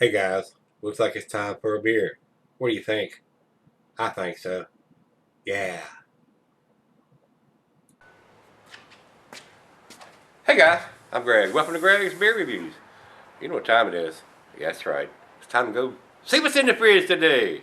Hey guys, looks like it's time for a beer. What do you think? I think so. Yeah. Hey guys, I'm Greg. Welcome to Greg's Beer Reviews. You know what time it is? Yeah, that's right. It's time to go see what's in the fridge today.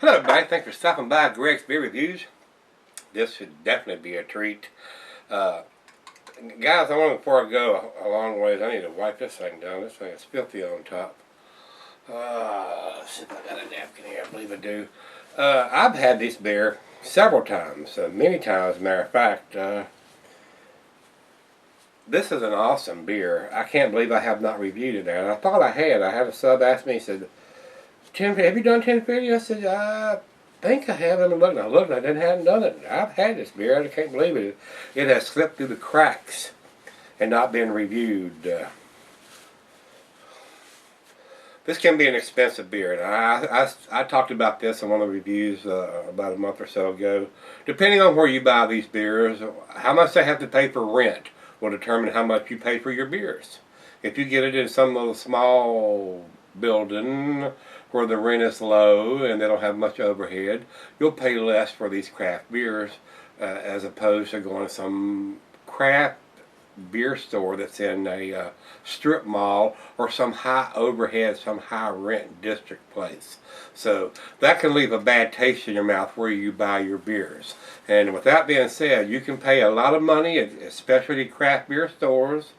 Hello everybody, thanks for stopping by Greg's Beer Reviews. This should definitely be a treat. Uh, Guys, I want before I go a long ways, I need to wipe this thing down. This thing is filthy on top. Let's see if I got a napkin here. I believe I do. I've had this beer several times, many times, as a matter of fact. This is an awesome beer. I can't believe I have not reviewed it there. And I thought I had. I had a sub ask me, he said, Tim, have you done 1050? I said, I think I have. And I looked, and I hadn't done it. I've had this beer. I can't believe it. It has slipped through the cracks and not been reviewed. This can be an expensive beer. And I talked about this in one of the reviews about a month or so ago. Depending on where you buy these beers, how much they have to pay for rent will determine how much you pay for your beers. If you get it in some little small building where the rent is low and they don't have much overhead, you'll pay less for these craft beers as opposed to going to some craft beer store that's in a strip mall or some high overhead, some high rent district place. So that can leave a bad taste in your mouth where you buy your beers. And with that being said, you can pay a lot of money at specialty craft beer stores,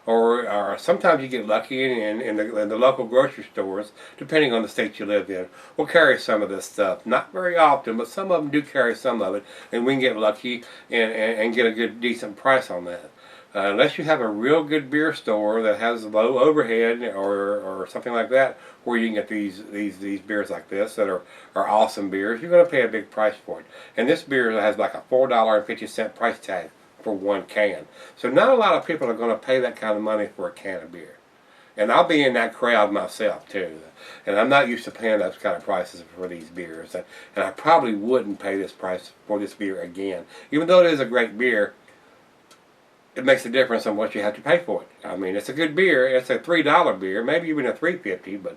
or sometimes you get lucky in the local grocery stores, depending on the state you live in, will carry some of this stuff. Not very often, but some of them do carry some of it, and we can get lucky and get a good, decent price on that. Unless you have a real good beer store that has low overhead or something like that, where you can get these beers like this that are awesome beers, you're going to pay a big price for it. And this beer has like a $4.50 price tag for one can. So not a lot of people are going to pay that kind of money for a can of beer. And I'll be in that crowd myself too. And I'm not used to paying those kind of prices for these beers. And I probably wouldn't pay this price for this beer again. Even though it is a great beer, it makes a difference on what you have to pay for it. I mean, it's a good beer. It's a $3 beer, maybe even a $3.50, but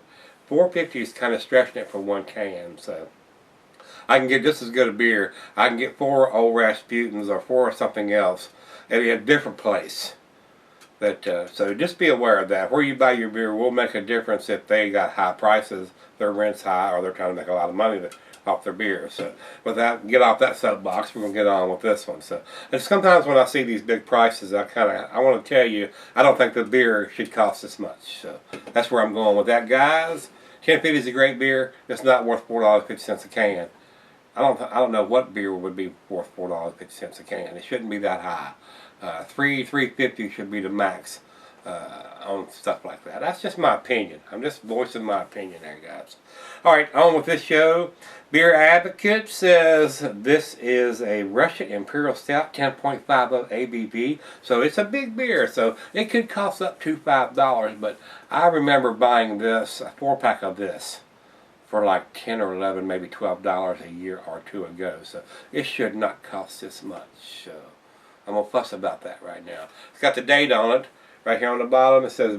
$4.50 is kind of stretching it for one can. So I can get just as good a beer. I can get 4 Old Rasputins or 4 something else at a different place. So just be aware of that. Where you buy your beer will make a difference if they got high prices, their rent's high, or they're trying to make a lot of money off their beer. So with that, get off that soapbox. We're gonna get on with this one. So, and sometimes when I see these big prices, I want to tell you I don't think the beer should cost this much. So that's where I'm going with that, guys. 1050 is a great beer. It's not worth $4.50 a can. I don't know what beer would be worth $4.50 a can. It shouldn't be that high. $3.50 should be the max on stuff like that. That's just my opinion. I'm just voicing my opinion there, guys. All right, on with this show. Beer Advocate says this is a Russian Imperial Stout, 10.5 of ABV. So it's a big beer. So it could cost up to $5. But I remember buying this, a 4-pack of this, for like 10 or 11, maybe $12 a year or two ago. So it should not cost this much. So I'm going to fuss about that right now. It's got the date on it. Right here on the bottom it says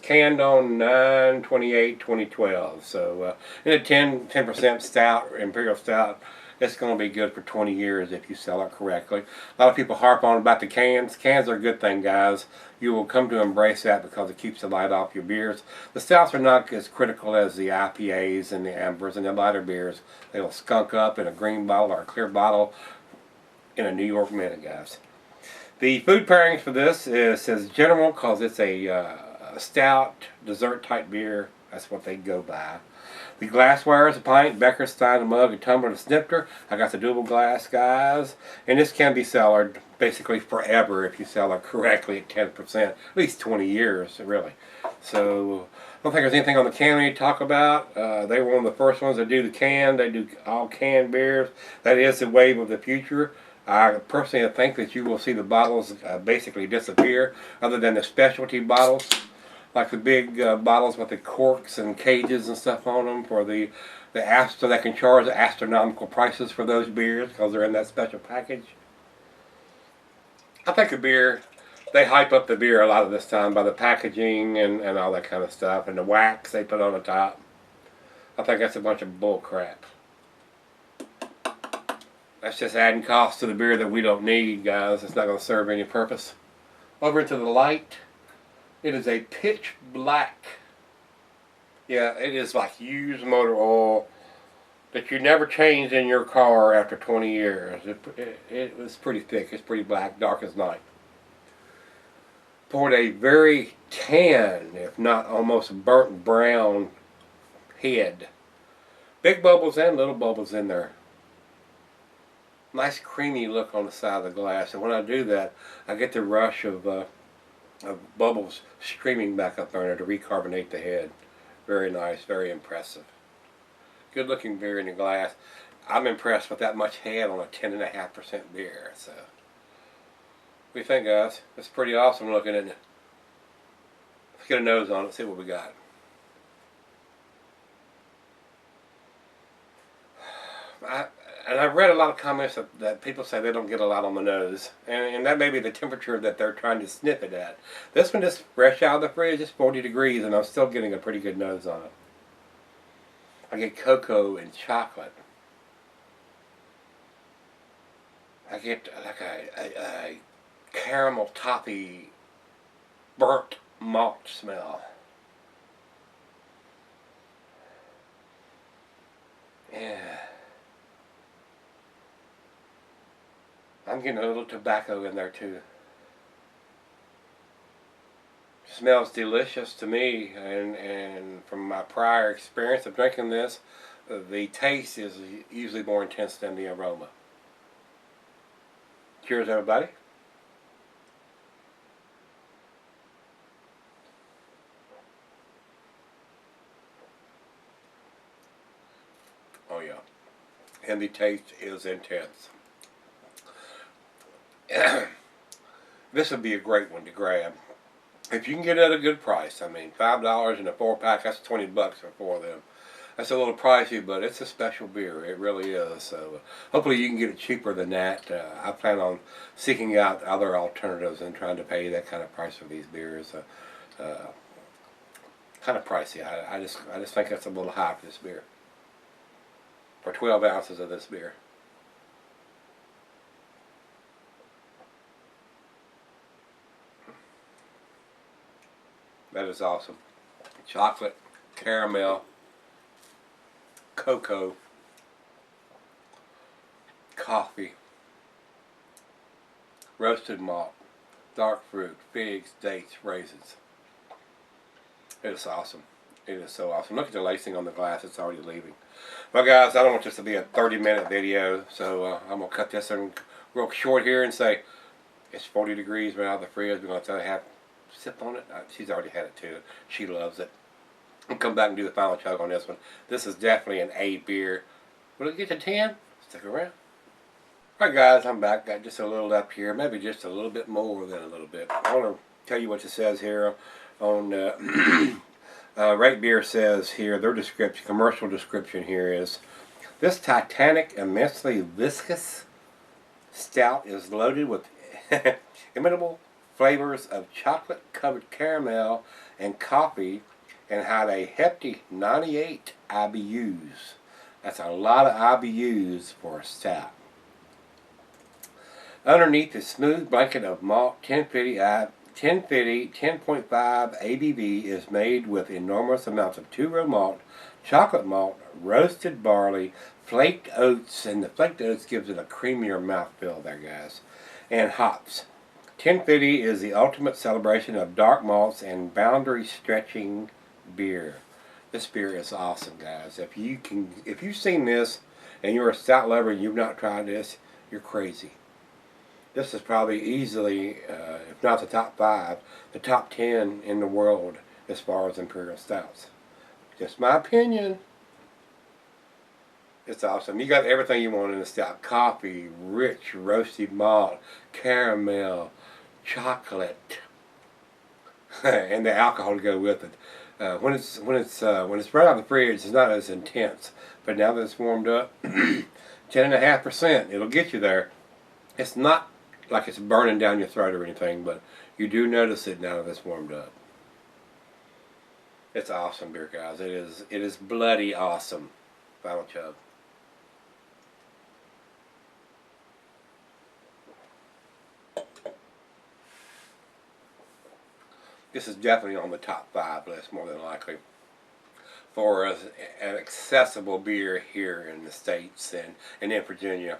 canned on 9/28/2012. So in a 10% stout, Imperial Stout, it's going to be good for 20 years if you sell it correctly. A lot of people harp on about the cans. Cans are a good thing, guys. You will come to embrace that because it keeps the light off your beers. The stouts are not as critical as the IPAs and the ambers and the lighter beers. They'll skunk up in a green bottle or a clear bottle in a New York minute, guys. The food pairings for this says general because it's a stout, dessert type beer. That's what they go by. The glassware is a pint, becker, stein, a mug, a tumbler, and a snifter. I got the double glass, guys. And this can be cellared basically forever if you sell it correctly at 10%. At least 20 years, really. So don't think there's anything on the can we need to talk about. They were one of the first ones to do the can. They do all canned beers. That is the wave of the future. I personally think that you will see the bottles basically disappear, other than the specialty bottles, like the big bottles with the corks and cages and stuff on them for so they can charge astronomical prices for those beers because they're in that special package. I think the beer, they hype up the beer a lot of this time by the packaging and all that kind of stuff, and the wax they put on the top. I think that's a bunch of bull crap. That's just adding cost to the beer that we don't need, guys. It's not going to serve any purpose. Over to the light, it is a pitch black. Yeah, it is like used motor oil that you never changed in your car after 20 years. It was pretty thick. It's pretty black, dark as night. Poured a very tan, if not almost burnt brown head. Big bubbles and little bubbles in there. Nice creamy look on the side of the glass. And when I do that, I get the rush of bubbles streaming back up there to recarbonate the head. Very nice, very impressive. Good looking beer in the glass. I'm impressed with that much head on a 10.5% beer. So, what do you think, guys? It's pretty awesome looking, isn't it? Let's get a nose on it, see what we got. I've read a lot of comments that people say they don't get a lot on the nose. And that may be the temperature that they're trying to sniff it at. This one just fresh out of the fridge, it's 40 degrees, and I'm still getting a pretty good nose on it. I get cocoa and chocolate. I get like a caramel toffee burnt malt smell. Yeah. I'm getting a little tobacco in there too. Smells delicious to me, and from my prior experience of drinking this, the taste is usually more intense than the aroma. Cheers, everybody. Oh yeah, and the taste is intense. This would be a great one to grab. If you can get it at a good price, I mean, $5 in a 4-pack, that's $20 for 4 of them. That's a little pricey, but it's a special beer. It really is. So hopefully you can get it cheaper than that. I plan on seeking out other alternatives and trying to pay that kind of price for these beers. Kind of pricey. I just think that's a little high for this beer. For 12 ounces of this beer. That is awesome. Chocolate, caramel, cocoa, coffee, roasted malt, dark fruit, figs, dates, raisins. It is awesome. It is so awesome. Look at the lacing on the glass. It's already leaving. Well, guys, I don't want this to be a 30-minute video, so I'm going to cut this in real short here and say it's 40 degrees right out of the fridge. We're going to have sip on it. She's already had it too. She loves it. I'll come back and do the final chug on this one. This is definitely an A beer. Will it get to 10? Stick around. Alright guys, I'm back. Got just a little up here. Maybe just a little bit more than a little bit. I want to tell you what it says here on Rate Beer says here, their description, commercial description here is, this titanic, immensely viscous stout is loaded with imitable flavors of chocolate-covered caramel and coffee, and had a hefty 98 IBUs. That's a lot of IBUs for a stout. Underneath the smooth blanket of malt, 1050 10.5 ABV is made with enormous amounts of two-row malt, chocolate malt, roasted barley, flaked oats, and the flaked oats gives it a creamier mouthfeel there, guys, and hops. 1050 is the ultimate celebration of dark malts and boundary-stretching beer. This beer is awesome, guys. If you've seen this and you're a stout lover and you've not tried this, you're crazy. This is probably easily, if not the top 5, the top 10 in the world as far as Imperial Stouts. Just my opinion. It's awesome. You got everything you want in a stout. Coffee, rich, roasty malt, caramel, chocolate, and the alcohol to go with it. When it's right out of the fridge, it's not as intense. But now that it's warmed up, 10.5%, it'll get you there. It's not like it's burning down your throat or anything, but you do notice it now that it's warmed up. It's awesome beer, guys. It is bloody awesome. Final chug. This is definitely on the top 5 list, more than likely, for an accessible beer here in the States and in Virginia.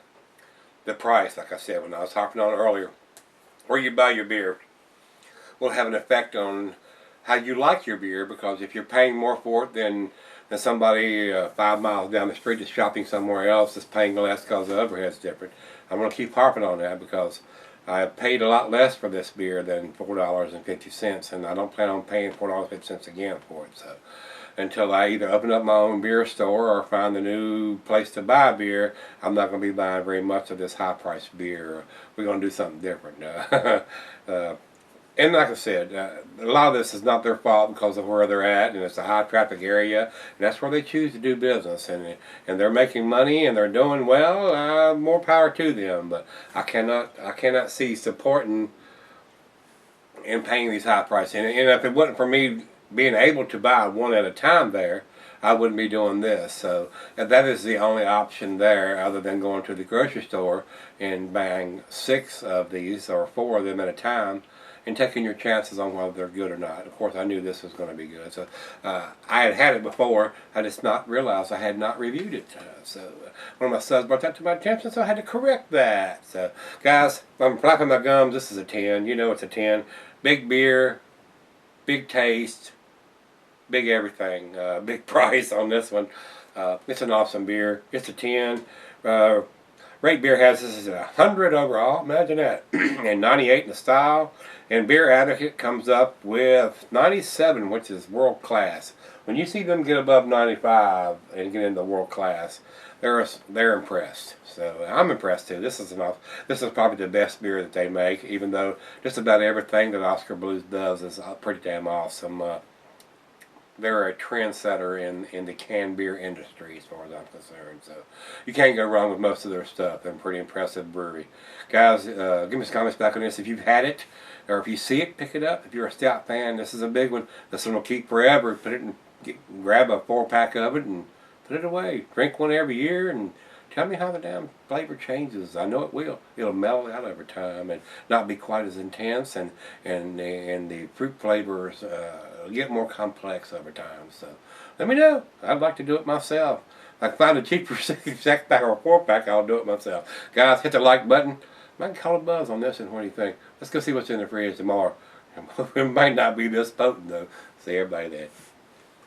The price, like I said when I was talking on earlier, where you buy your beer will have an effect on how you like your beer, because if you're paying more for it than somebody 5 miles down the street that's shopping somewhere else that's paying less because the overhead's different. I'm going to keep harping on that because I paid a lot less for this beer than $4.50, and I don't plan on paying $4.50 again for it. So until I either open up my own beer store or find a new place to buy beer, I'm not going to be buying very much of this high-priced beer. We're going to do something different. And like I said, a lot of this is not their fault because of where they're at, and it's a high-traffic area, and that's where they choose to do business, and they're making money and they're doing well. More power to them, but I cannot see supporting and paying these high prices. And if it wasn't for me being able to buy one at a time there, I wouldn't be doing this. So that is the only option there, other than going to the grocery store and buying 6 of these or 4 of them at a time, and taking your chances on whether they're good or not. Of course, I knew this was going to be good. So I had had it before. I just not realized I had not reviewed it. So one of my sons brought that to my attention, so I had to correct that. So guys, I'm flapping my gums. This is a 10. You know it's a 10. Big beer, big taste, big everything. Big price on this one. It's an awesome beer. It's a 10. Rate Beer has this as a 100 overall, imagine that, and 98 in the style. And Beer Advocate comes up with 97, which is world class. When you see them get above 95 and get into world class, they're impressed. So I'm impressed too. This is probably the best beer that they make, even though just about everything that Oscar Blues does is pretty damn awesome. They're a trendsetter in the canned beer industry as far as I'm concerned. So you can't go wrong with most of their stuff. They're a pretty impressive brewery. Guys, give me some comments back on this if you've had it, or if you see it, pick it up. If you're a stout fan, this is a big one. This one will keep forever. Put it in, grab a 4-pack of it and put it away. Drink one every year and tell me how the damn flavor changes. I know it will. It'll mellow out over time and not be quite as intense, and the fruit flavors get more complex over time. So let me know. I'd like to do it myself. If I can find a cheaper 6-pack or a 4-pack, I'll do it myself. Guys, hit the like button. I can call a buzz on this, and what do you think? Let's go see what's in the fridge tomorrow. It might not be this potent though. See everybody there.